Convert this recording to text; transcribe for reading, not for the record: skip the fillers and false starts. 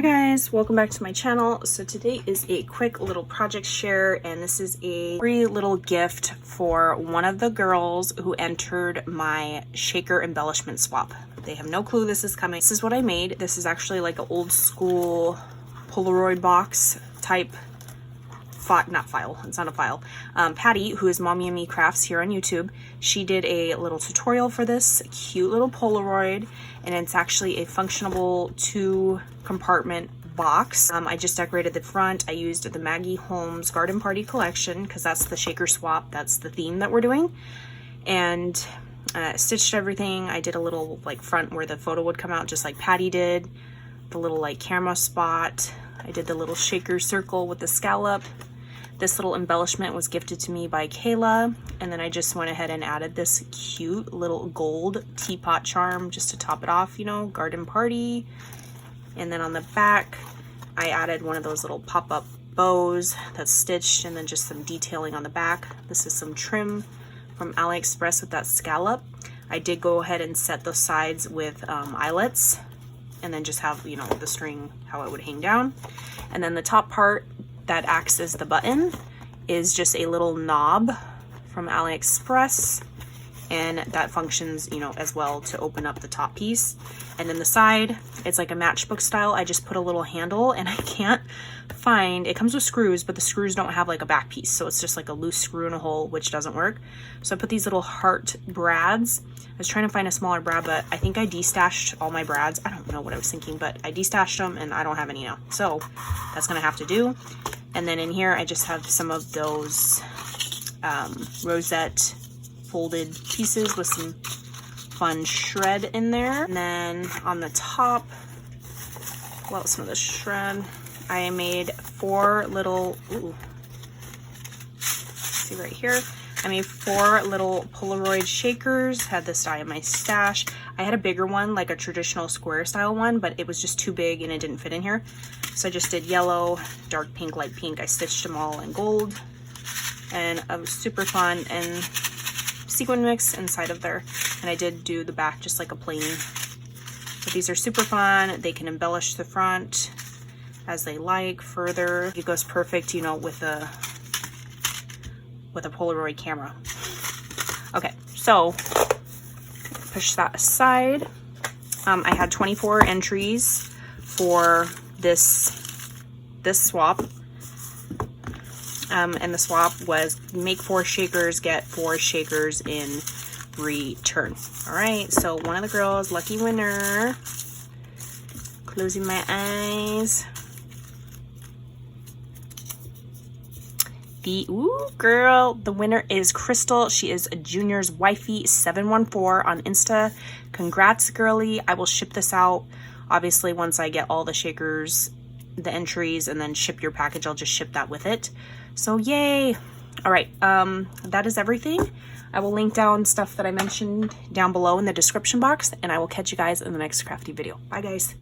guys, welcome back to my channel. So today is a quick little project share, and this is a free little gift for one of the girls who entered my shaker embellishment swap. They have no clue this is coming. This is what I made. This is actually like an old school polaroid box type not file, it's not a file. Patty, who is Mommy and Me Crafts here on YouTube, she did a little tutorial for this cute little polaroid, and it's actually a functional 2-compartment box. I just decorated the front. I used the Maggie Holmes Garden Party collection because that's the shaker swap, that's the theme that we're doing, and stitched everything. I did a little like front where the photo would come out just like Patty did, the little like camera spot. I did the little shaker circle with the scallop. This little embellishment was gifted to me by Kayla, and then I just went ahead and added this cute little gold teapot charm just to top it off, you know, garden party. And then on the back, I added one of those little pop-up bows that's stitched, and then just some detailing on the back. This is some trim from AliExpress with that scallop. I did go ahead and set the sides with eyelets, and then just have, you know, the string, how it would hang down. And then the top part that acts as the button is just a little knob from AliExpress, and that functions, you know, as well to open up the top piece. And then the side, it's like a matchbook style. I just put a little handle, and I can't find, it comes with screws, but the screws don't have like a back piece, so it's just like a loose screw in a hole, which doesn't work. So I put these little heart brads. I was trying to find a smaller brad, but I think I destashed all my brads. I don't know what I was thinking, but I destashed them and I don't have any now, so that's gonna have to do. And then in here I just have some of those Rosette folded pieces with some fun shred in there. And then on the top, well, some of the shred, I made 4 little, see right here, I made 4 little Polaroid shakers. Had this die in my stash. I had a bigger one, like a traditional square style one, but it was just too big and it didn't fit in here. So I just did yellow, dark pink, light pink. I stitched them all in gold, and it was super fun, and sequin mix inside of there. And I did do the back just like a plain. But these are super fun. They can embellish the front as they like further. It goes perfect, you know, with a Polaroid camera. Okay, so push that aside. I had 24 entries for this swap, and the swap was make 4 shakers, get 4 shakers in return. All right, so one of the girls, lucky winner, closing my eyes. The winner is Crystal. She is a Junior's Wifey 714 on Insta. Congrats, girly. I will ship this out obviously once I get all the shakers, the entries, and then ship your package. I'll just ship that with it. So yay. All right, that is everything. I will link down stuff that I mentioned down below in the description box, and I will catch you guys in the next crafty video. Bye guys.